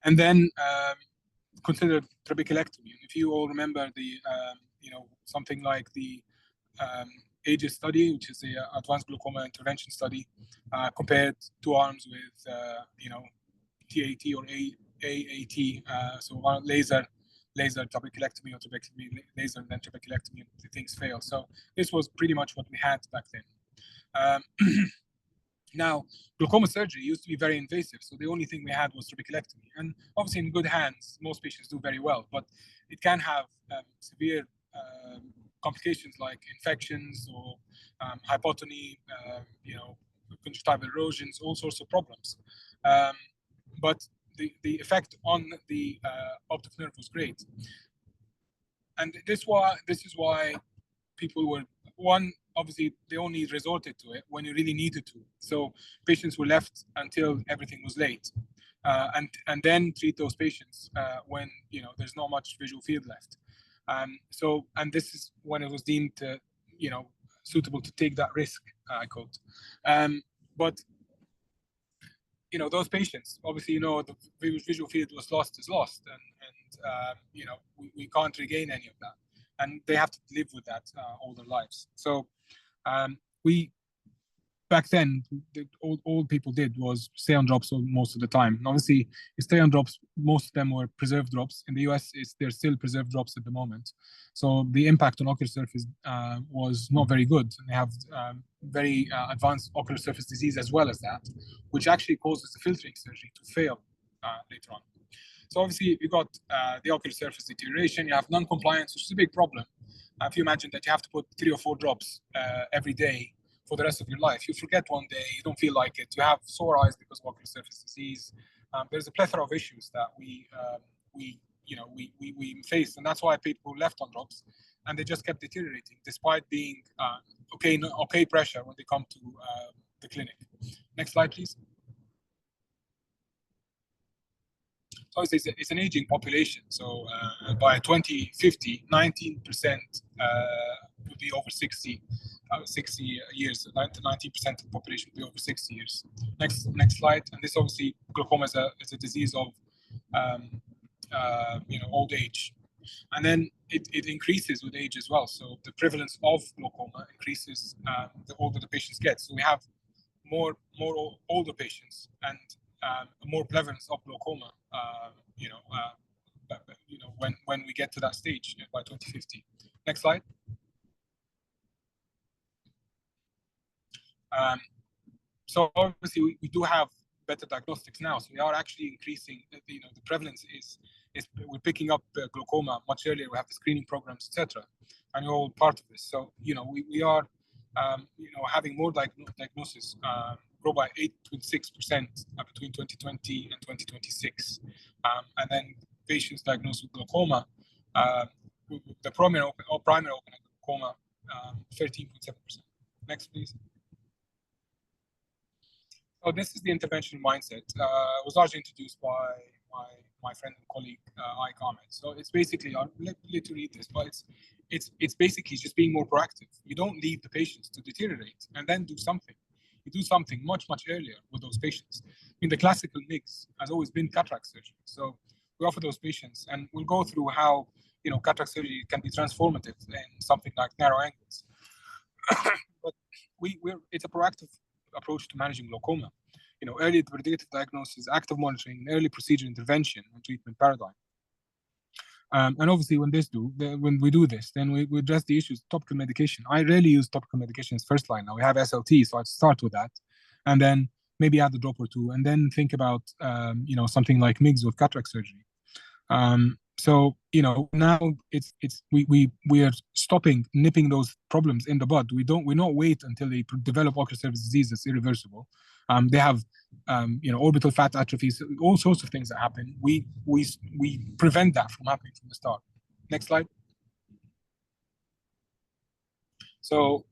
and then consider trabeculectomy. And if you all remember the, something like the AGES study, which is the Advanced Glaucoma Intervention Study, compared two arms with, TAT or AAT, so laser trabeculectomy or trabeculectomy laser and then trabeculectomy, and the things fail. So this was pretty much what we had back then. Now, glaucoma surgery used to be very invasive, so the only thing we had was trabeculectomy. And obviously, in good hands, most patients do very well, but it can have severe complications like infections or hypotony, conjunctival erosions, all sorts of problems. But the effect on the optic nerve was great. And this is why people were, obviously, they only resorted to it when you really needed to. So patients were left until everything was late, and then treat those patients when there's not much visual field left. And this is when it was deemed, suitable to take that risk, I quote. But those patients, obviously, the visual field was lost is lost, and we can't regain any of that, and they have to live with that all their lives. So we back then, all people did was stay on drops most of the time. And obviously, you stay on drops, most of them were preserved drops. In the US, they're still preserved drops at the moment. So the impact on ocular surface was not very good. And they have very advanced ocular surface disease as well as that, which actually causes the filtering surgery to fail later on. So obviously, you got the ocular surface deterioration, you have non-compliance, which is a big problem. If you imagine that you have to put 3 or 4 drops every day for the rest of your life, you forget one day, you don't feel like it, you have sore eyes because of ocular surface disease. There's a plethora of issues that we faced, and that's why people left on drops, and they just kept deteriorating despite being okay pressure when they come to the clinic. Next slide, please. So it's an aging population. So by 2050, 19% will be over 60 years. 19% of the population will be over 60 years. Next slide. And this obviously, glaucoma is a disease of old age, and then it increases with age as well. So the prevalence of glaucoma increases the older the patients get. So we have more older patients and more prevalence of glaucoma, when we get to that stage by 2050. Next slide. So obviously we do have better diagnostics now. So we are actually increasing, the prevalence is we're picking up glaucoma much earlier. We have the screening programs, etc. And we're all part of this. So, we are, having more diagnosis grow by 8.6% between 2020 and 2026. And then patients diagnosed with glaucoma, the primary open glaucoma, 13.7%. Next, please. So this is the interventional mindset. It was largely introduced by my friend and colleague, Ahmad. So it's basically, I'll let you read this, but it's basically just being more proactive. You don't leave the patients to deteriorate and then do something. You do something much earlier with those patients. I mean, the classical MIGS has always been cataract surgery. So we offer those patients, and we'll go through how cataract surgery can be transformative in something like narrow angles. But it's a proactive approach to managing glaucoma. Early predictive diagnosis, active monitoring, early procedure intervention and treatment paradigm. And obviously, when we do this, then we address the issues. Topical medication. I rarely use topical medication as first line. Now we have SLT, so I'd start with that, and then maybe add a drop or two, and then think about something like MIGS with cataract surgery. So now we are nipping those problems in the bud. We not wait until they develop ocular surface disease that's irreversible. They have orbital fat atrophy, all sorts of things that happen. We prevent that from happening from the start. Next slide. So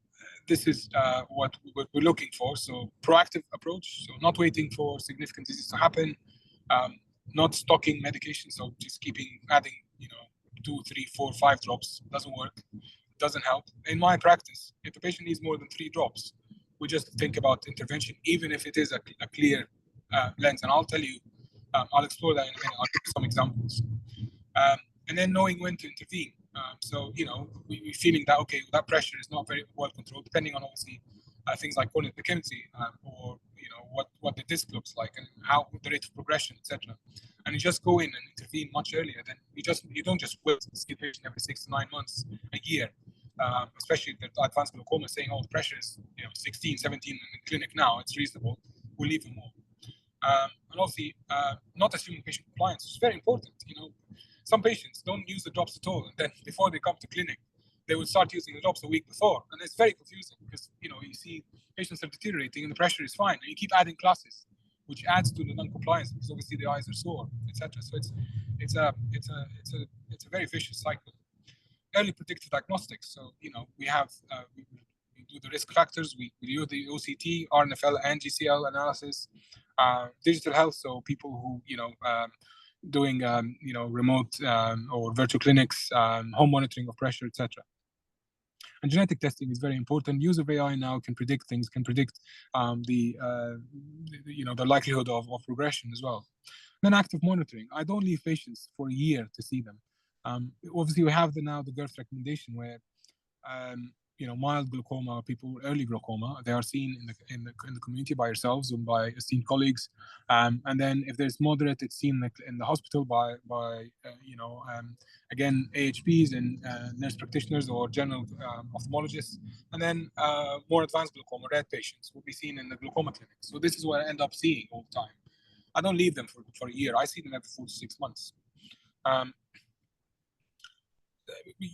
this is what we're looking for. So proactive approach. So not waiting for significant disease to happen. Not stocking medication, so just adding 2, 3, 4, 5 drops doesn't work, doesn't help. In my practice, if the patient needs more than 3 drops, we just think about intervention, even if it is a clear lens. And I'll tell you, I'll explore that in a minute. I'll give you some examples. And then knowing when to intervene. So, you know, we're feeling that, okay, that pressure is not very well controlled, depending on obviously things like corneal vacancy or, you know, what the disc looks like and how the rate of progression, etc. And you just go in and intervene much earlier. Then you don't just wait to see a patient every 6 to 9 months, a year, especially the advanced glaucoma, saying, oh, the pressure is 16, 17 in the clinic now, it's reasonable, we'll leave them more. And obviously, not assuming patient compliance is very important. You know, some patients don't use the drops at all, and then before they come to clinic, they will start using the drops a week before, and it's very confusing because you see patients are deteriorating and the pressure is fine, and you keep adding classes, which adds to the non-compliance because obviously the eyes are sore, etc. So it's a very vicious cycle. Early predictive diagnostics. So we have we do the risk factors. We do the OCT, RNFL, and GCL analysis. Digital health. So people who doing remote or virtual clinics, home monitoring of pressure, etc. And genetic testing is very important. Use of AI now can predict things, can predict the likelihood of progression as well. Then active monitoring. I don't leave patients for a year to see them. Obviously, we have now the GIRF recommendation where mild glaucoma, people early glaucoma, they are seen in the community by yourselves and by esteemed colleagues, and then if there's moderate, it's seen in the hospital by again AHPs and nurse practitioners or general ophthalmologists, and then more advanced glaucoma, red patients, will be seen in the glaucoma clinic. So this is what I end up seeing all the time. I don't leave them for a year. I see them every 4 to 6 months.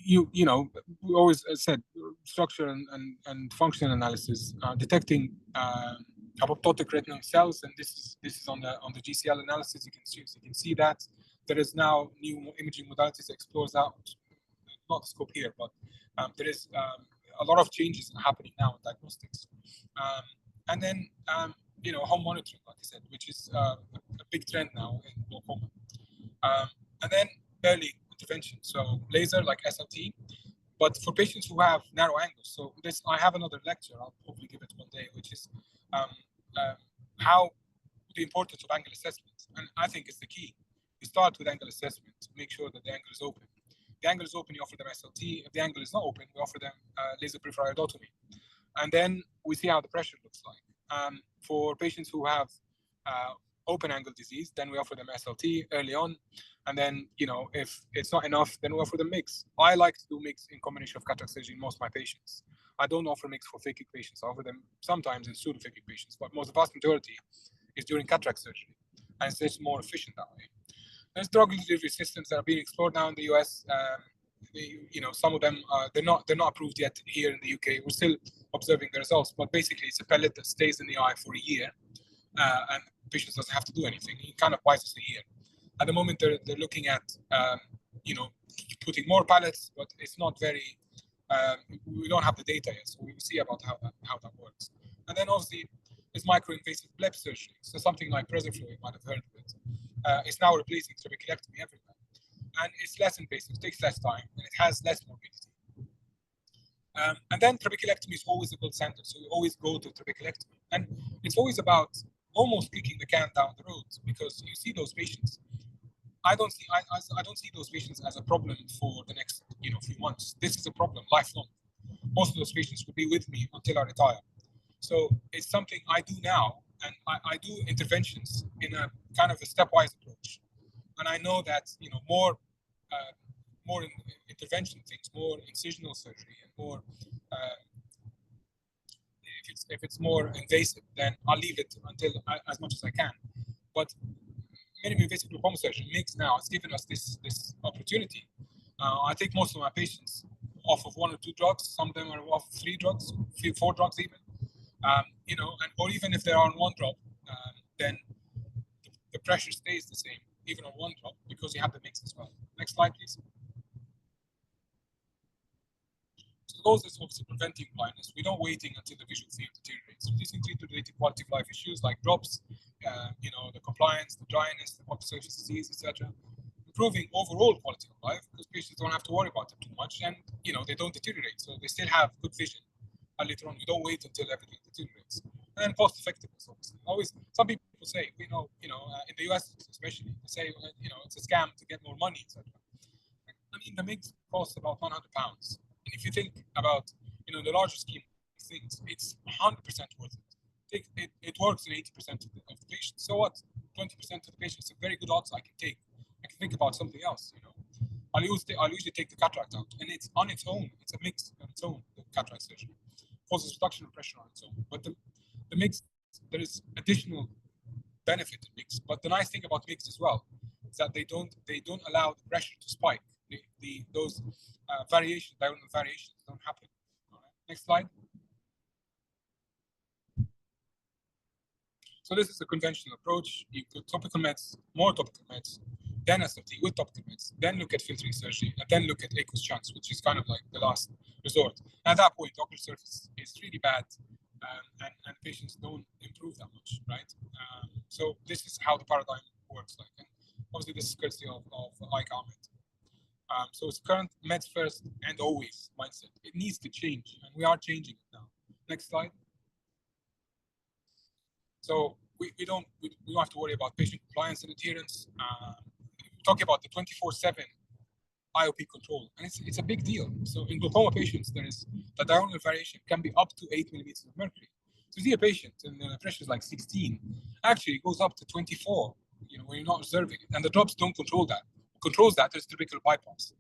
We always said structure and function analysis, detecting apoptotic retinal cells, and this is on the GCL analysis. You can see that there is now new imaging modalities that explores that. Not the scope here, but there is a lot of changes happening now in diagnostics, and then home monitoring, like I said, which is a big trend now in glaucoma, and then early intervention, so laser like SLT, but for patients who have narrow angles. So this, I have another lecture, I'll hopefully give it one day, which is how the importance of angle assessment, and I think it's the key. You start with angle assessment to make sure that the angle is open. If the angle is open, you offer them SLT. If the angle is not open, we offer them laser peripheral iridotomy, and then we see how the pressure looks like. For patients who have open angle disease, then we offer them SLT early on, and then if it's not enough, then we offer them MIGS. I like to do MIGS in combination of cataract surgery in most of my patients. I don't offer MIGS for phakic patients. I offer them sometimes in pseudophakic patients, but most vast majority is during cataract surgery, and it's just more efficient that way. There's drug delivery systems that are being explored now in the US. Some of them they're not approved yet here in the UK. We're still observing the results, but basically it's a pellet that stays in the eye for a year, and patients doesn't have to do anything. He kind of buys us a year. At the moment, they're looking at putting more pellets, but it's not very. We don't have the data yet, so we will see about how that works. And then obviously, it's micro-invasive bleb surgery. So something like PreserFlow, you might have heard of it. It's now replacing trabeculectomy everywhere, and it's less invasive, it takes less time, and it has less morbidity. And then trabeculectomy is always the gold standard, so we always go to trabeculectomy, and it's always about almost kicking the can down the road, because you see those patients. I don't see those patients as a problem for the next few months. This is a problem lifelong. Most of those patients will be with me until I retire. So it's something I do now, and I do interventions in a kind of a stepwise approach. And I know that more intervention things, more incisional surgery, and more if it's more invasive, then I'll leave it until as much as I can. But minimum invasive glaucoma surgery MIGS now has given us this opportunity. I take most of my patients off of 1 or 2 drugs. Some of them are off of 3 drugs, 4 drugs even. Or even if they're on 1 drug, then the pressure stays the same even on 1 drug because you have the MIGS as well. Next slide, please. So those is obviously preventing blindness. We don't waiting until the visual field deteriorates. Reducing treatment-related quality of life issues like drops, the compliance, the dryness, the ocular surface disease, etc. Improving overall quality of life because patients don't have to worry about it too much, and they don't deteriorate, so they still have good vision later on. We don't wait until everything deteriorates. And then cost effectiveness, obviously. Always, some people say, in the US especially, they say, it's a scam to get more money, etc. I mean, the MIGS costs about £100. And if you think about, the larger scheme of things, it's 100% worth it. It works in 80% of the patients. So what? 20% of the patients, a very good odds I can take. I can think about something else, I'll usually take the cataract out, and it's on its own. It's a MIGS on its own, the cataract surgery. Causes reduction of pressure on its own. But the MIGS, there is additional benefit in MIGS. But the nice thing about MIGS as well is that they don't allow the pressure to spike. Those diurnal variations don't happen. All right. Next slide. So this is a conventional approach. You put topical meds, more topical meds, then SLT with topical meds, then look at filtering surgery, and then look at aqueous shunts, which is kind of like the last resort. At that point, the ocular surface is really bad, and patients don't improve that much, right? So this is how the paradigm works like. And obviously, this is courtesy of Ahmad. So it's current meds first and always mindset. It needs to change, and we are changing it now. Next slide. So we don't have to worry about patient compliance and adherence. We're talking about the 24/7 IOP control, and it's a big deal. So in glaucoma patients, there is the diurnal variation can be up to 8 millimeters of mercury. So you see a patient and the pressure is like 16, actually it goes up to 24. When you're not observing it, and the drops don't control that. What controls that is trabecular bypass,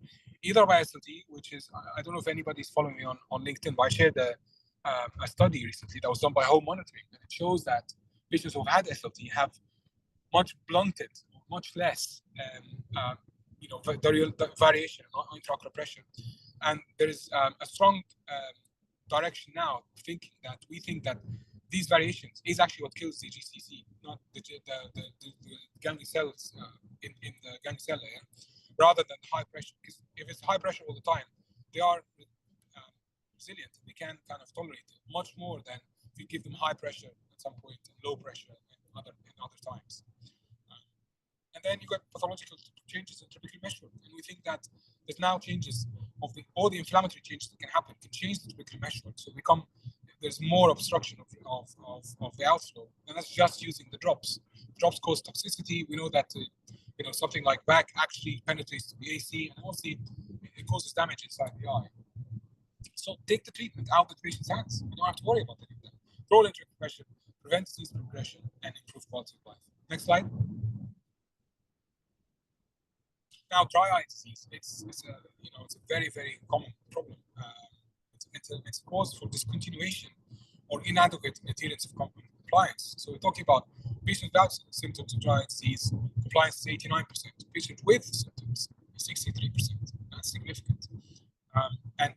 either by SLT, which is I don't know if anybody's following me on LinkedIn, but I shared a study recently that was done by home monitoring, and it shows that patients who have had SLT have much blunted, much less, variation on intraocular pressure. And there is a strong direction now thinking that we think that these variations is actually what kills the GCC, not the ganglion cells in the ganglion cell layer, rather than high pressure. Because if it's high pressure all the time, they are resilient. They can kind of tolerate it much more than if you give them high pressure at some point and low pressure in other times. And then you got pathological changes in trabecular meshwork, and we think that there's now changes of all the inflammatory changes that can happen can change the trabecular meshwork. So there's more obstruction of the outflow, and that's just using the drops. Drops cause toxicity. We know that something like VAC actually penetrates to the AC, and also it causes damage inside the eye. So take the treatment out of the patient's hands. You don't have to worry about any of that. Control intraocular pressure, prevent disease progression, and improve quality of life. Next slide. Now, dry eye disease, it's a very, very common problem. It's a cause for discontinuation or inadequate adherence of compliance. So we're talking about patients without symptoms of dry eye disease, compliance is 89%. Patients with symptoms is 63%. That's significant. And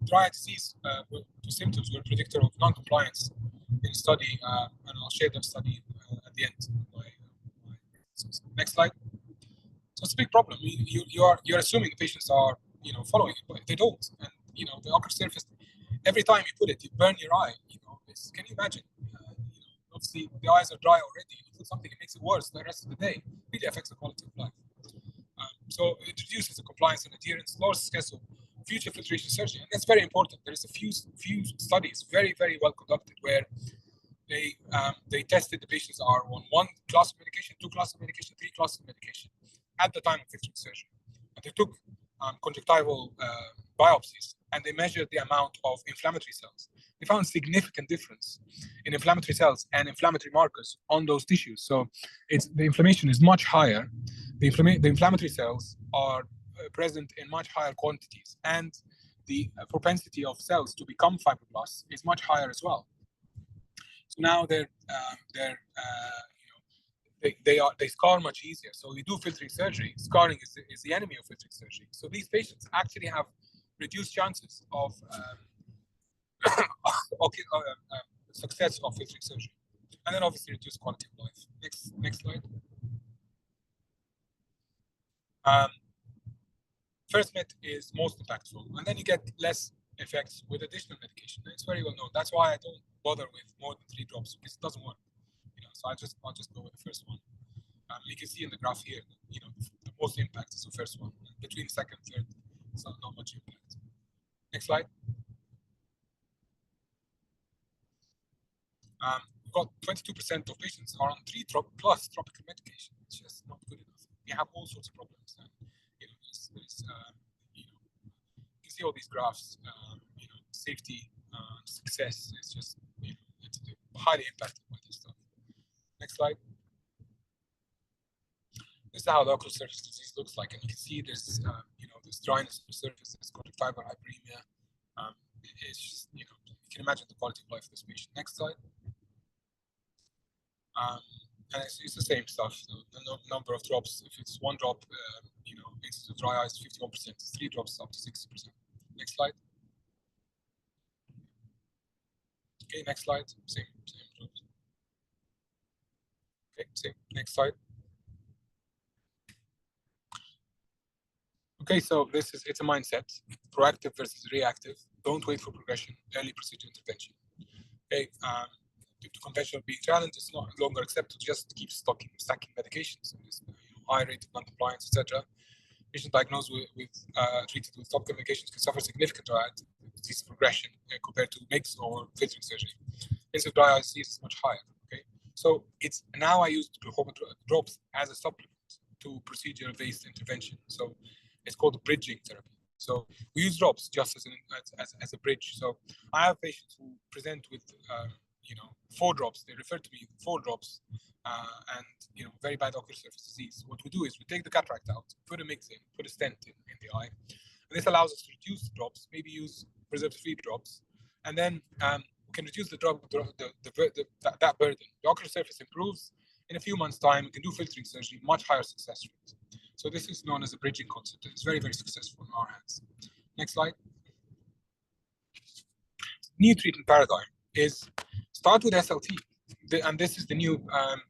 dry eye disease symptoms were a predictor of non-compliance in a study, and I'll share that study at the end. Next slide. So it's a big problem. You're assuming patients are following it, but they don't. And the ocular surface, every time you put it, you burn your eye. Can you imagine? Obviously the eyes are dry already. You put something, it makes it worse the rest of the day. It really affects the quality of life. So it reduces the compliance and adherence, lowers the success of future filtration surgery, and that's very important. There is a few studies, very, very well conducted, where they tested the patients are on 1 class of medication, 2 classes of medication, 3 classes of medication at the time of filtering surgery. And they took conjunctival biopsies, and they measured the amount of inflammatory cells. They found significant difference in inflammatory cells and inflammatory markers on those tissues. So the inflammation is much higher. The inflammatory cells are present in much higher quantities, and the propensity of cells to become fibroblasts is much higher as well. So now they scar much easier. So we do filtering surgery. Scarring is the enemy of filtering surgery. So these patients actually have reduced chances of success of filtering surgery, and then obviously reduced quality of life. Next slide. First med is most impactful, and then you get less effects with additional medication. And it's very well known. That's why I don't bother with more than 3 drops, because it doesn't work. So I'll just go with the first one. You can see in the graph here, the most impact is the first one. Between second and third, it's not much impact. Next slide. We've got 22% of patients are on 3 plus topical medication. It's just not good enough. We have all sorts of problems. And, you know, you know, you can see all these graphs. You know, safety, success is just, you know, it's highly impacted by this stuff. Next slide. This is how the ocular surface disease looks like, and you can see there's, you know, this dryness on the surface, there's conjunctive fiber hyperemia. It's just, you know, you can imagine the quality of life of this patient. Next slide. And it's the same stuff. So the number of drops, if it's 1 drop, you know, incidence of dry eyes 51%, 3 drops up to 60%. Next slide. Okay, next slide. Same drops. Okay, same. Next slide. Okay, so it's a mindset, proactive versus reactive. Don't wait for progression, early procedure intervention. Okay, due to conventional being challenged, it's no longer accepted to just keep stacking medications. So you know, high rate of non-compliance, etc. Patients diagnosed with treated with topical medications can suffer significant dry eye disease progression compared to MIGS or filtering surgery. Incidence of dry eye disease is much higher. Okay, so it's now I use glaucoma drops as a supplement to procedure-based intervention. So it's called bridging therapy. So we use drops just as a bridge. So I have patients who present with you know, 4 drops. They refer to me 4 drops and, you know, very bad ocular surface disease. What we do is we take the cataract out, put a MIGS in, put a stent in the eye. And this allows us to reduce the drops, maybe use preservative-free drops, and then we can reduce that burden. The ocular surface improves. In a few months' time, we can do filtering surgery, much higher success rate. So this is known as a bridging concept, and it's very, very successful in our hands. Next slide. New treatment paradigm is start with SLT, and this is the new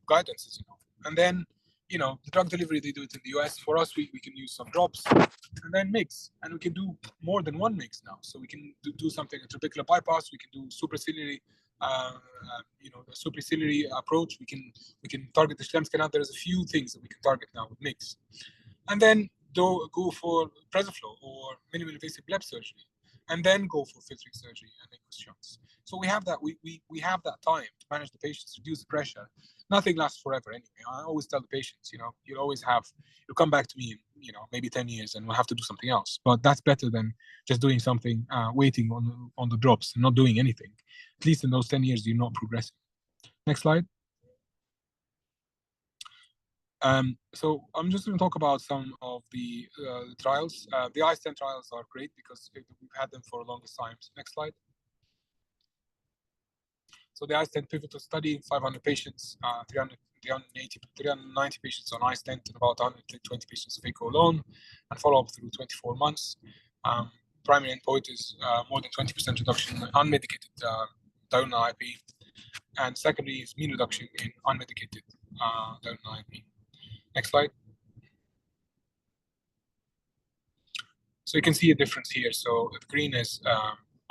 guidance, as you know. And then, you know, the drug delivery, they do it in the US. For us, we can use some drops, and then MIGS, and we can do more than 1 MIGS now. So we can do something, a trabecular bypass. We can do supraciliary, you know, the supraciliary approach. We can target the Schlemm's canal. There's a few things that we can target now with MIGS. And then go for PreserFlow or minimally invasive bleb surgery, and then go for filtering surgery and aqueous shunts. So we have that. We have that time to manage the patients, reduce the pressure. Nothing lasts forever anyway. I always tell the patients, you know, you'll come back to me in, you know, maybe 10 years, and we'll have to do something else. But that's better than just doing something, waiting on the drops and not doing anything. At least in those 10 years, you're not progressing. Next slide. So I'm just going to talk about some of the trials. The iStent trials are great because we've had them for the longest time. Next slide. So the iStent pivotal study, 500 patients, 390 patients on iStent, and about 120 patients of phaco alone, and follow-up through 24 months. Primary endpoint is more than 20% reduction in unmedicated diurnal IOP, and secondary is mean reduction in unmedicated diurnal IOP. Next slide. So you can see a difference here. So the green is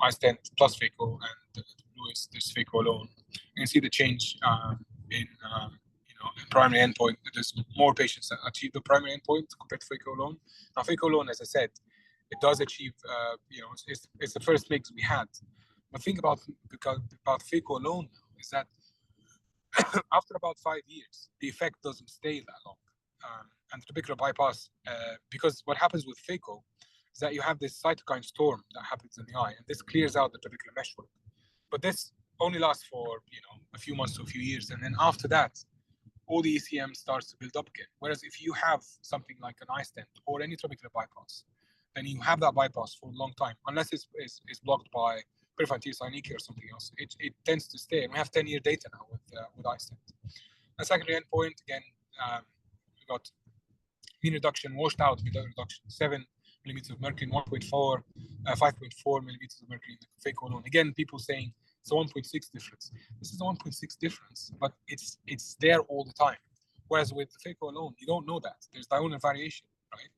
iStent plus phaco, and the blue is this phaco alone. You can see the change in primary endpoint. There's more patients that achieve the primary endpoint compared to phaco alone. Now phaco alone, as I said, it does achieve. It's the first MIGS we had. But think about phaco alone now is that after about 5 years, the effect doesn't stay that long. And the trabecular bypass, because what happens with phaco is that you have this cytokine storm that happens in the eye, and this clears out the trabecular meshwork. But this only lasts for a few months to a few years, and then after that, all the ECM starts to build up again. Whereas if you have something like an iStent or any trabecular bypass, then you have that bypass for a long time, unless it's blocked by peripheral anterior or something else. It tends to stay, and we have 10-year data now with iStent. The secondary endpoint, again, we got mean reduction, washed out mean reduction, 7 millimeters of mercury in 1.4, 5.4 millimeters of mercury in the phaco alone. Again, people saying it's a 1.6 difference. This is a 1.6 difference, but it's there all the time. Whereas with the phaco alone, you don't know that. There's diurnal variation, right?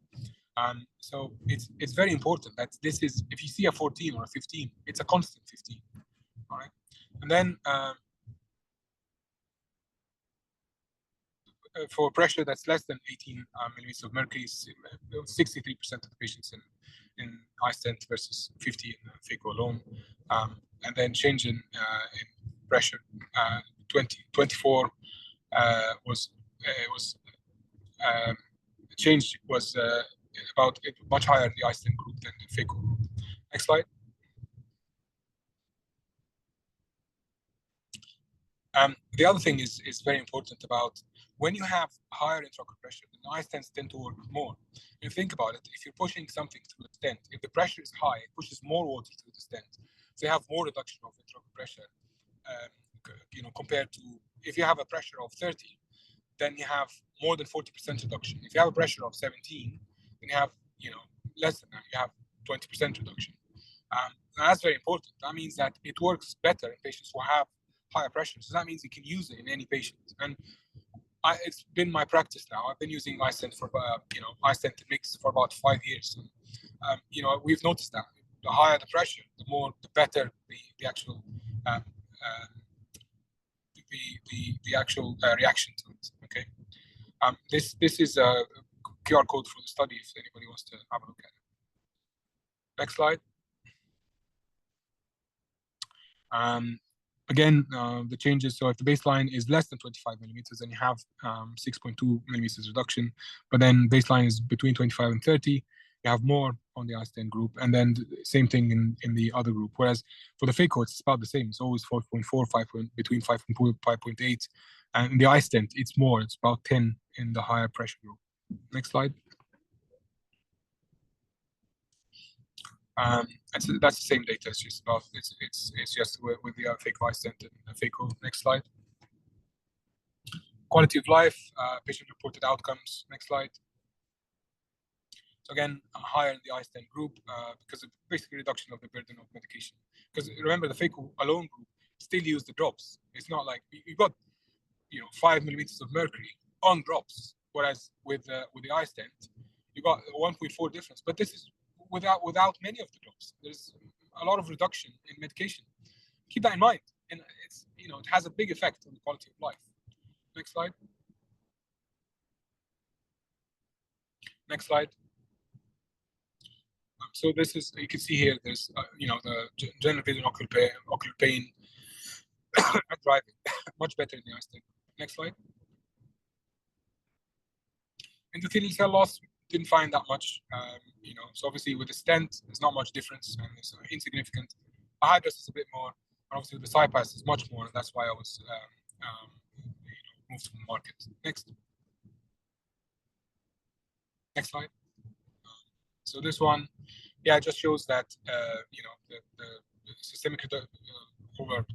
So it's very important that this is, if you see a 14 or a 15, it's a constant 15, all right? And then for pressure that's less than 18 millimeters of mercury, 63% of the patients in iStent versus 50 in phaco alone. And then change in pressure. 24 was change was about much higher in the iStent group than the FHEA group. Next slide. The other thing is very important about when you have higher intraocular pressure, the iStents tend to work more. If you think about it, if you're pushing something through the stent, if the pressure is high, it pushes more water through the stent. So you have more reduction of intraocular pressure, compared to if you have a pressure of 30, then you have more than 40% reduction. If you have a pressure of 17, then you have less than that. You have 20% reduction. That's very important. That means that it works better in patients who have higher pressure. So that means you can use it in any patient. And it's been my practice now. I've been using iStent for iStent MIGS for about 5 years. And, we've noticed that the higher the pressure, the better the actual the actual reaction to it. Okay. This is a QR code for the study if anybody wants to have a look at it. Next slide. Again, the changes. So if the baseline is less than 25 millimeters, then you have 6.2 millimeters reduction. But then baseline is between 25 and 30. You have more on the iStent group, and then the same thing in the other group. Whereas for the FHEA, it's about the same. It's always 4.4, between 5.2, 5.8. And in the iStent, it's more. It's about 10 in the higher pressure group. Next slide. That's the same data. It's just about it's just with the FHEA iStent and FHEA. Next slide. Quality of life, patient-reported outcomes. Next slide. So again, higher in the iStent group because of basically reduction of the burden of medication. Because remember, the FHEA alone group still use the drops. It's not like you got 5 millimeters of mercury on drops, whereas with the iStent you got 1.4 difference. But this is without many of the drops. There's a lot of reduction in medication. Keep that in mind, and it's it has a big effect on the quality of life. Next slide. Next slide. So this is, you can see here, there's the general vision, ocular pain, and driving, much better in the iStent. Next slide. Endothelial cell loss, didn't find that much, so obviously with the stent, there's not much difference, and it's insignificant. The hydrus is a bit more, and obviously with the CyPass is much more, and that's why I was moved from the market. Next slide. So this one, it just shows that the systemic over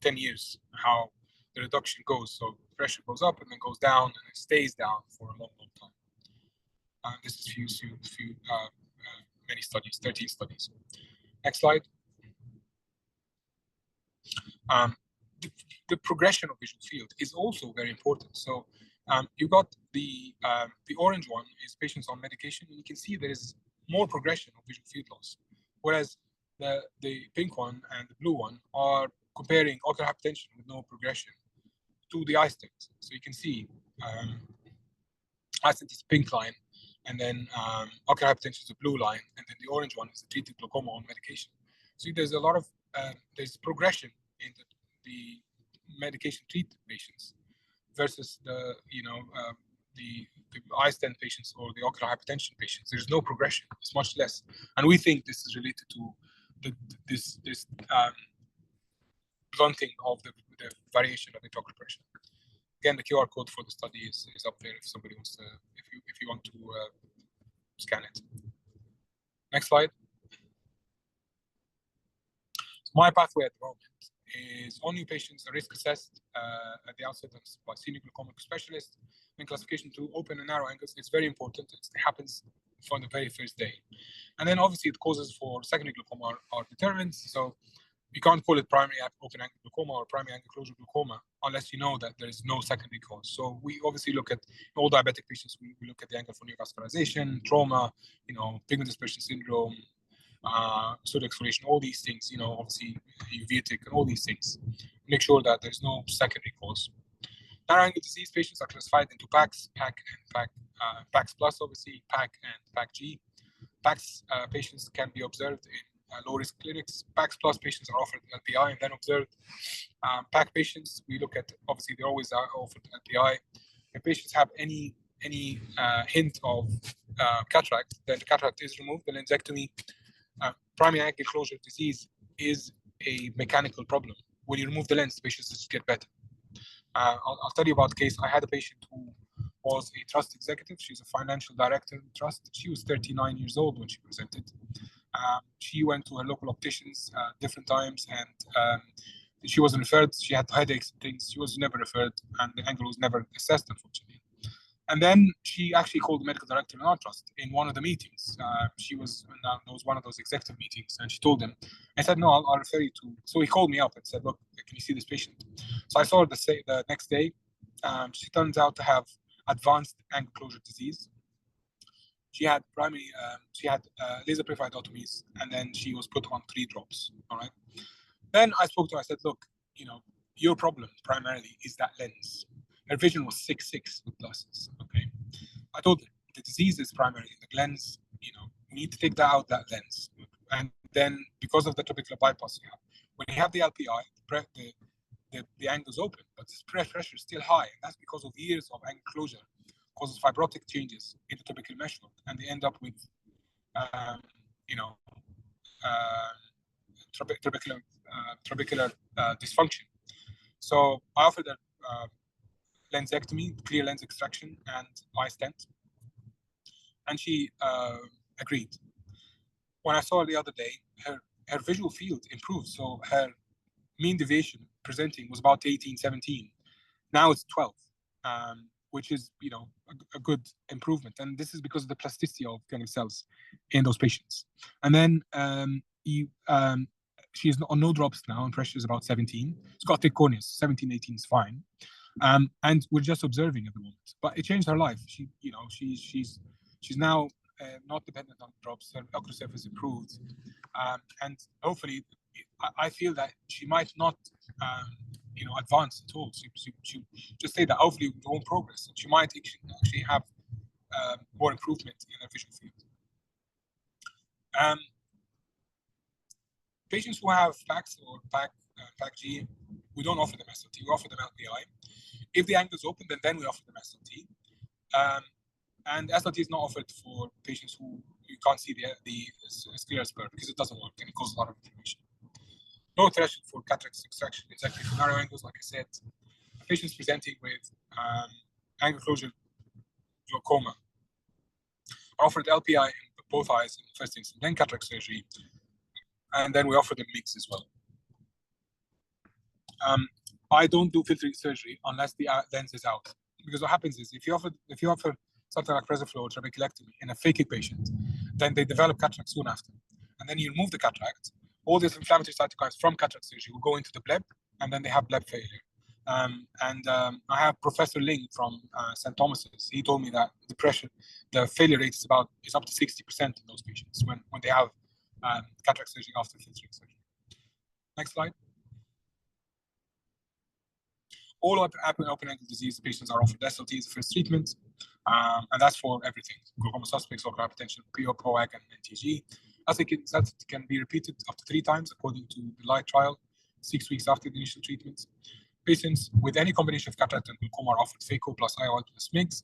10 years how the reduction goes. So pressure goes up and then goes down, and it stays down for a long time. This is many studies, 13 studies. Next slide. The progression of visual field is also very important. So you got the orange one is patients on medication, and you can see there is more progression of visual field loss, whereas the pink one and the blue one are comparing ocular hypertension with no progression to the iStent. So you can see iStent is the pink line, and then ocular hypertension is the blue line, and then the orange one is the treated glaucoma on medication. So there's a lot of there's progression in the medication treated patients versus the iStent patients or the ocular hypertension patients. There's no progression. It's much less, and we think this is related to this blunting of the variation of intraocular pressure. Again, the QR code for the study is up there if somebody wants to, if you want to scan it. Next slide. My pathway at the moment is all new patients are risk assessed at the outset by senior glaucoma specialist. And classification to open and narrow angles, it's very important. It happens from the very first day. And then obviously the causes for secondary glaucoma are determined. So you can't call it primary open angle glaucoma or primary angle closure glaucoma unless you know that there is no secondary cause. So we obviously look at all diabetic patients. We look at the angle for neovascularization, trauma, pigment dispersion syndrome, pseudo exfoliation, all these things, obviously uveitic and all these things. Make sure that there's no secondary cause. Narrow angle disease patients are classified into PACs, PAC and PACs plus, obviously, PAC and PAC-G. PACs patients can be observed in low-risk clinics. PACS plus patients are offered LPI and then observed. PAC patients, we look at, obviously, they always are offered LPI. If patients have any hint of cataract, then the cataract is removed. The lensectomy, primary angle closure disease is a mechanical problem. When you remove the lens, the patients just get better. I'll tell you about the case. I had a patient who was a trust executive. She's a financial director in the trust. She was 39 years old when she presented. She went to her local opticians different times, and she wasn't referred. She had headaches and things. She was never referred, and the angle was never assessed, unfortunately. And then she actually called the medical director in our trust in one of the meetings. She was one of those executive meetings, and she told him. I said, no, I'll refer you to. So he called me up and said, look, can you see this patient? So I saw her the next day. She turns out to have advanced angle closure disease. She had laser periphyllotomies, and then she was put on 3 drops. All right. Then I spoke to her. I said, look, your problem primarily is that lens. Her vision was 6.6 with glasses. Okay. I told her the disease is primarily in the lens. We need to take that lens. And then because of the topical bypass you have, when you have the LPI, the angle is open, but the pressure is still high. And that's because of years of angle closure causes fibrotic changes in the topical meshwork, and they end up with, trabecular dysfunction. So I offered her lensectomy, clear lens extraction, and eye stent, and she agreed. When I saw her the other day, her visual field improved. So her mean deviation presenting was about 18, 17. Now it's 12, which is a good improvement. And this is because of the plasticity of ganglion cells in those patients. And then she's on no drops now, and pressure is about 17. She's got thick corneas, 17, 18 is fine. And we're just observing at the moment. But it changed her life. She's now not dependent on drops. Her ocular surface improved, and hopefully, I feel that she might not, advance at all. She just say that hopefully we won't progress, and she might actually have more improvement in her visual field. Patients who have PACS or PAC-G, we don't offer them SLT. We offer them LPI. If the angle is open, then we offer them SLT. And SLT is not offered for patients who you can't see the scleral spur because it doesn't work and it causes a lot of inflammation. No threshold for cataract extraction, exactly for narrow angles, like I said. Patients presenting with angle closure glaucoma are offered LPI in both eyes in the first instance, then cataract surgery, and then we offer them MIGS as well. I don't do filtering surgery unless the lens is out, because what happens is if you offer something like Resiflow or trabeculectomy in a phakic patient, then they develop cataract soon after, and then you remove the cataract. All these inflammatory cytokines from cataract surgery will go into the bleb, and then they have bleb failure. I have Professor Ling from St. Thomas's. He told me that the failure rate is up to 60% in those patients when they have cataract surgery after filtering surgery. Next slide. All open angle disease patients are offered SLT as the first treatment, and that's for everything: glaucoma suspects, ocular hypertension, PO, POAC, and NTG. That can be repeated up to 3 times according to the LIGHT trial, 6 weeks after the initial treatment. Patients with any combination of cataract and glaucoma are offered phaco plus IOL plus MIGS,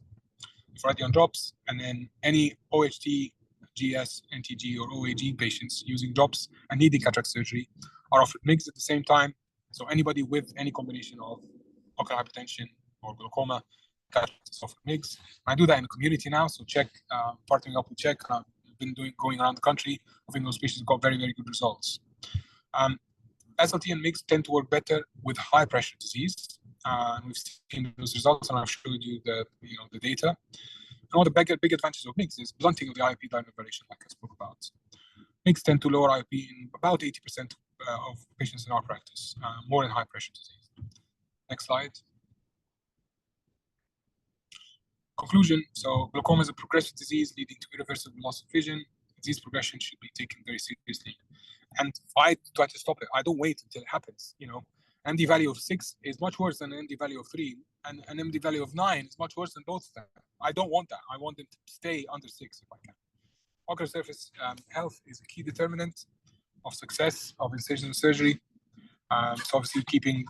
if already on drops, and then any OHT, GS, NTG, or OAG patients using drops and needing cataract surgery are offered MIGS at the same time. So anybody with any combination of ocular hypertension or glaucoma, cataract is offered MIGS. I do that in the community now, so partnering up with Czech. I've been going around the country. I think those patients got very, very good results. SLT and MIGS tend to work better with high pressure disease. We've seen those results, and I've showed you the data. And one of the big advantages of MIGS is blunting of the IOP diameter variation, like I spoke about. MIGS tend to lower IOP in about 80% of patients in our practice, more in high pressure disease. Next slide. Conclusion. So glaucoma is a progressive disease leading to irreversible loss of vision. Disease progression should be taken very seriously. And I try to stop it. I don't wait until it happens. MD value of 6 is much worse than an MD value of 3, and an MD value of 9 is much worse than both of them. I don't want that. I want them to stay under 6 if I can. Ocular surface health is a key determinant. of success of incisional surgery. So obviously keeping,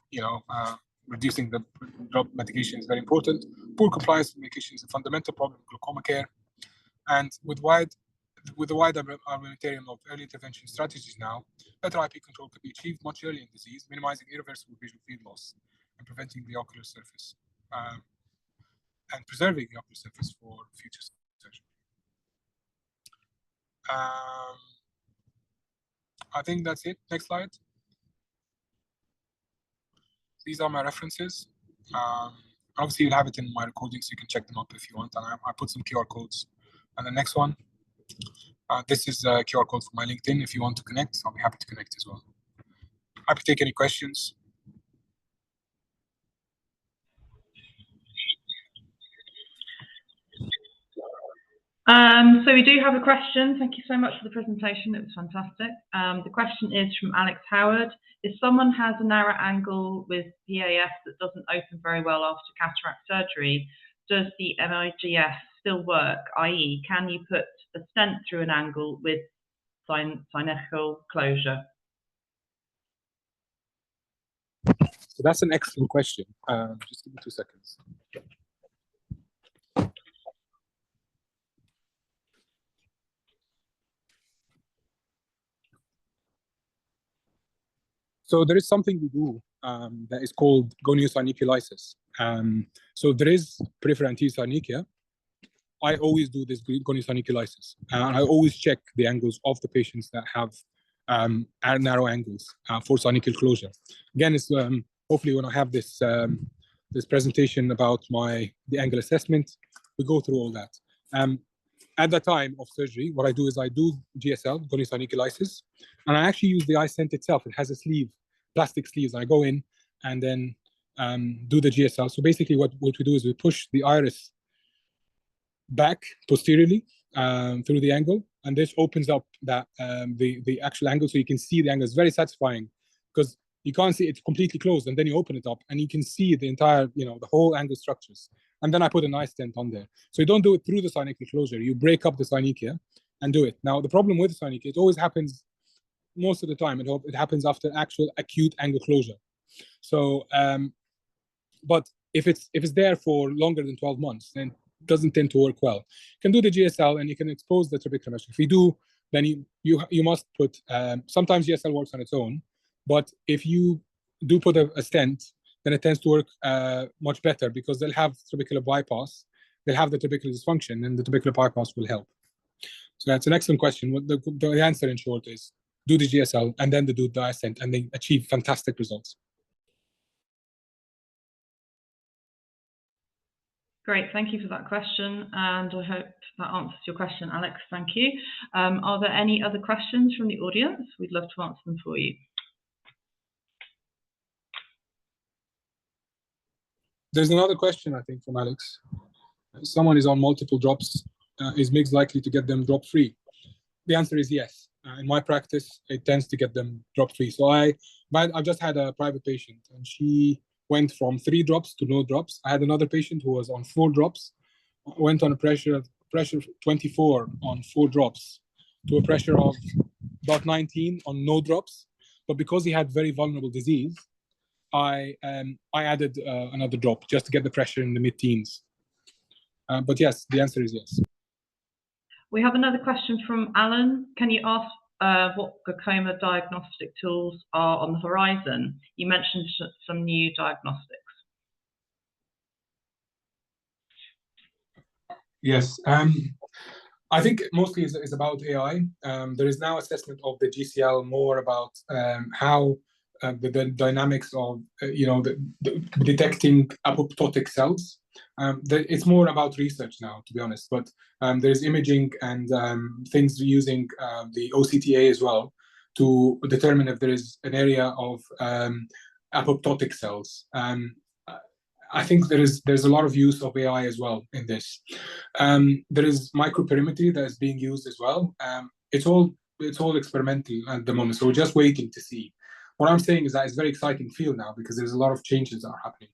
reducing the drop medication is very important. Poor compliance with medication is a fundamental problem in glaucoma care. And with the wide armamentarium of early intervention strategies now, better IP control could be achieved much earlier in disease, minimizing irreversible visual field loss and preventing the ocular surface and preserving the ocular surface for future surgery. I think that's it. Next slide. These are my references. Obviously, you'll have it in my recording, so you can check them up if you want. And I put some QR codes. And the next one, this is a QR code for my LinkedIn. If you want to connect, I'll be happy to connect as well. Happy to take any questions. So we do have a question. Thank you so much for the presentation. It was fantastic. The question is from Alex Howard. If someone has a narrow angle with PAS that doesn't open very well after cataract surgery, does the MIGS still work? I.e., can you put a stent through an angle with synechial closure? So that's an excellent question. Just give me 2 seconds. So there is something we do that is called goniosynechialysis. So there is peripheral anterior synechiae. I always do this goniosynechialysis. And I always check the angles of the patients that have narrow angles for synechial closure. Again, it's hopefully when I have this this presentation about the angle assessment, we go through all that. At the time of surgery, what I do is I do GSL, goniosynechialysis, and I actually use the eye stent itself. It has a sleeve, plastic sleeves. I go in and then do the GSL. So basically what we do is we push the iris back posteriorly through the angle, and this opens up that the actual angle, so you can see the angle. Is very satisfying because you can't see it's completely closed, and then you open it up and you can see the entire, the whole angle structures. And then I put an eye stent on there. So you don't do it through the synechial closure. You break up the synechia and do it. Now, the problem with the synechia, it always happens most of the time. It happens after actual acute angle closure. So, but if it's there for longer than 12 months, then it doesn't tend to work well. You can do the GSL and you can expose the trabecular mesh. If you do, then you must put, sometimes GSL works on its own, but if you do put a stent, then it tends to work much better because they'll have trabecular bypass, they'll have the trabecular dysfunction, and the trabecular bypass will help. So that's an excellent question. What the answer in short is do the GSL and then do the eye stent, and they achieve fantastic results. Great, thank you for that question, and I hope that answers your question, Alex. Thank you. Are there any other questions from the audience? We'd love to answer them for you. There's another question, I think, from Alex. Someone is on multiple drops. Is MIGS likely to get them drop-free? The answer is yes. In my practice, it tends to get them drop-free. So I've just had a private patient, and she went from 3 drops to no drops. I had another patient who was on 4 drops, went on a pressure 24 on 4 drops to a pressure of about 19 on no drops. But because he had very vulnerable disease, I added another drop just to get the pressure in the mid-teens. But yes, the answer is yes. We have another question from Alan. Can you ask what glaucoma diagnostic tools are on the horizon? You mentioned some new diagnostics. Yes, I think mostly is about AI. There is now assessment of the GCL more about how the dynamics of detecting apoptotic cells. It's more about research now, to be honest. But there's imaging and things using the OCTA as well to determine if there is an area of apoptotic cells. I think there's a lot of use of AI as well in this. There is microperimetry that is being used as well. It's all experimental at the moment, so we're just waiting to see. What I'm saying is that it's a very exciting field now because there's a lot of changes that are happening.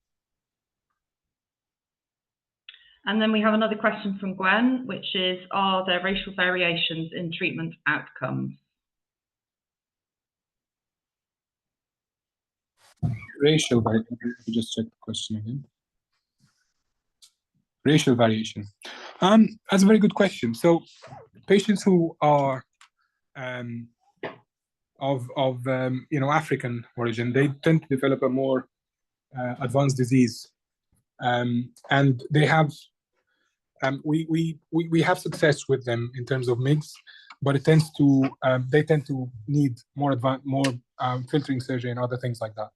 And then we have another question from Gwen, which is, are there racial variations in treatment outcomes? Racial variation. Let me just check the question again. Racial variation. That's a very good question. So, patients who are of African origin, they tend to develop a more advanced disease, and they have we have success with them in terms of MIGS, but it tends to they tend to need more filtering surgery and other things like that.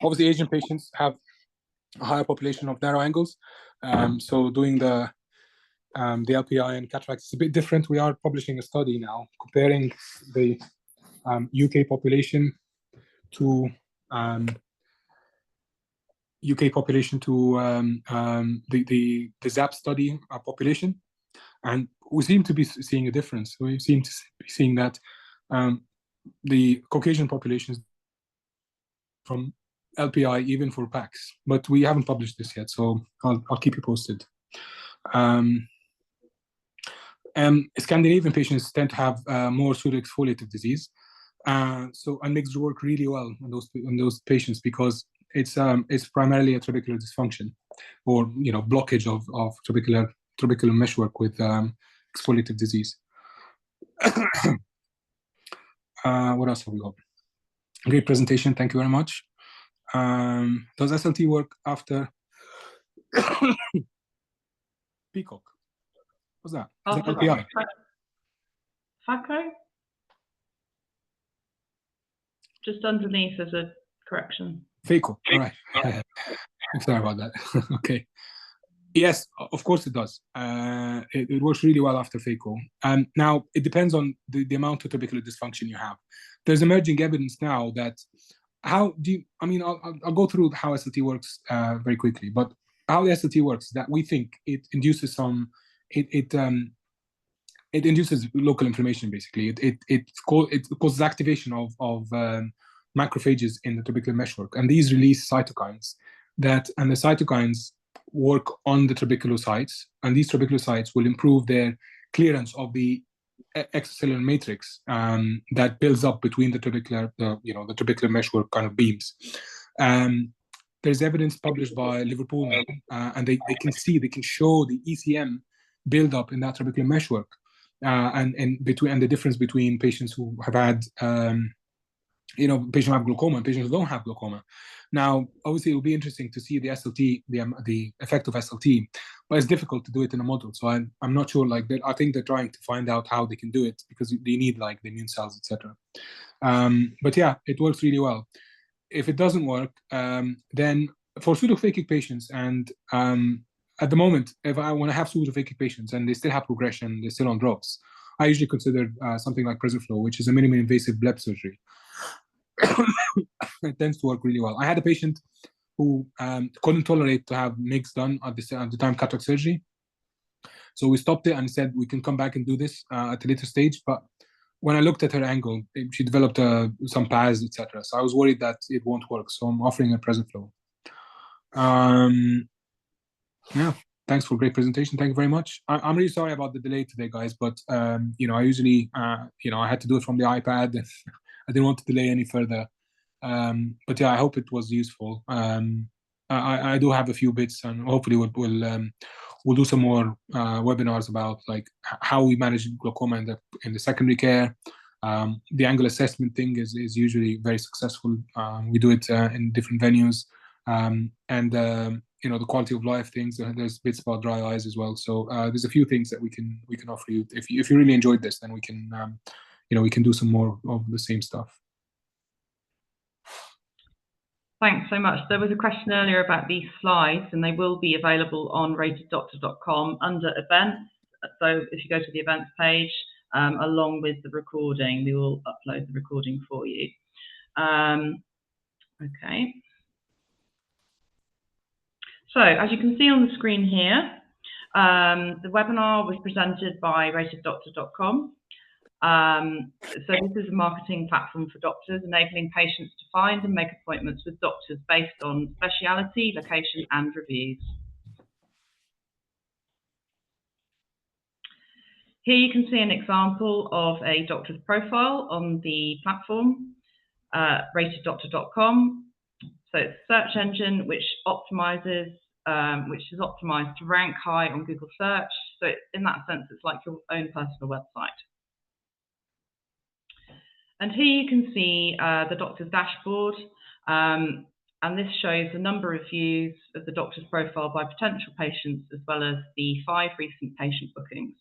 Obviously, Asian patients have a higher population of narrow angles, so doing the LPI and cataracts is a bit different. We are publishing a study now comparing the UK population to the ZAP study population, and we seem to be seeing a difference. We seem to be seeing that the Caucasian population is from LPI even for PACs, but we haven't published this yet, so I'll keep you posted. Scandinavian patients tend to have more pseudoexfoliative disease, so MIGS work really well on those patients because it's primarily a trabecular dysfunction, or blockage of trabecular meshwork with exfoliative disease. What else have we got? Great presentation, thank you very much. Does SLT work after Peacock? What's that? Is that LPI? FHEA? Just underneath as a correction. FHEA, all right. I'm sorry about that. Okay. Yes, of course it does. It works really well after FHEA. Now, it depends on the amount of trabecular dysfunction you have. There's emerging evidence now that I'll go through how SLT works very quickly, but how the SLT works is that we think it induces it induces local inflammation, basically. It causes activation of macrophages in the trabecular meshwork, and these release cytokines and the cytokines work on the trabeculocytes, and these trabeculocytes will improve their clearance of the extracellular matrix that builds up between the trabecular meshwork kind of beams. There's evidence published by Liverpool, and they can show the ECM build up in that trabecular meshwork, and the difference between patients who have had patients who have glaucoma and patients who don't have glaucoma. Now, obviously, it will be interesting to see the SLT, the effect of SLT, but it's difficult to do it in a model. So I'm not sure. I think they're trying to find out how they can do it, because they need the immune cells, etc. But yeah, it works really well. If it doesn't work, then for pseudophakic patients, and at the moment, when I have pseudophakic patients and they still have progression, they're still on drugs, I usually consider something like PreserFlow, which is a minimally invasive bleb surgery. It tends to work really well. I had a patient who couldn't tolerate to have MIGS done at the time cataract surgery, so we stopped it and said we can come back and do this at a later stage. But when I looked at her angle, she developed some PAS, etc. So I was worried that it won't work. So I'm offering her PreserFlow. Yeah, thanks for a great presentation. Thank you very much. I'm really sorry about the delay today, guys, but I usually I had to do it from the iPad. I didn't want to delay any further. But yeah, I hope it was useful. I do have a few bits, and hopefully we'll do some more webinars about how we manage glaucoma in the secondary care. The angle assessment thing is usually very successful. We do it in different venues, and the quality of life things. There's bits about dry eyes as well. So there's a few things that we can offer you. If you really enjoyed this, then we can we can do some more of the same stuff. Thanks so much. There was a question earlier about these slides, and they will be available on RatedDoctor.com under events. So if you go to the events page, along with the recording, we will upload the recording for you. Okay. So as you can see on the screen here, the webinar was presented by RatedDoctor.com. So this is a marketing platform for doctors, enabling patients to find and make appointments with doctors based on speciality, location, and reviews. Here you can see an example of a doctor's profile on the platform. RatedDoctor.com. So it's a search engine which optimizes, which is optimized to rank high on Google search. So in that sense, it's like your own personal website. And here you can see the doctor's dashboard. And this shows a number of views of the doctor's profile by potential patients, as well as the 5 recent patient bookings.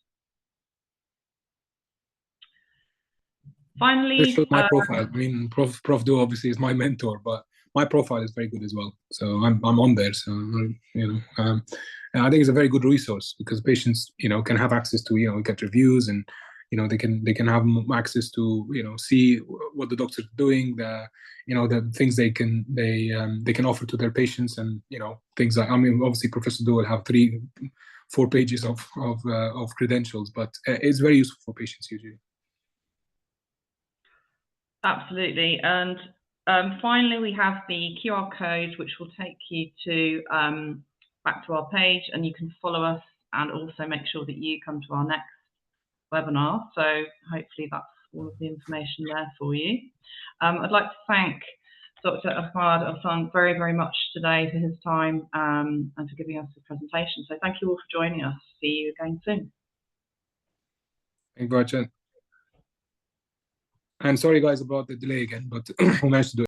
Finally, this shows my profile. I mean, Prof. Do obviously is my mentor, but my profile is very good as well. So I'm on there. So and I think it's a very good resource because patients can have access to get reviews, and they can have access to see what the doctor's doing, the things they can offer to their patients, and things like, I mean, obviously Professor Do will have 3-4 pages of credentials, but it's very useful for patients usually. Absolutely. And finally, we have the QR code, which will take you to back to our page, and you can follow us and also make sure that you come to our next webinar. So hopefully that's all of the information there for you. I'd like to thank Dr. Ahmad Elsahn very, very much today for his time and for giving us the presentation. So thank you all for joining us. See you again soon. Thank you, Jen. And sorry guys about the delay again, but we managed to do it.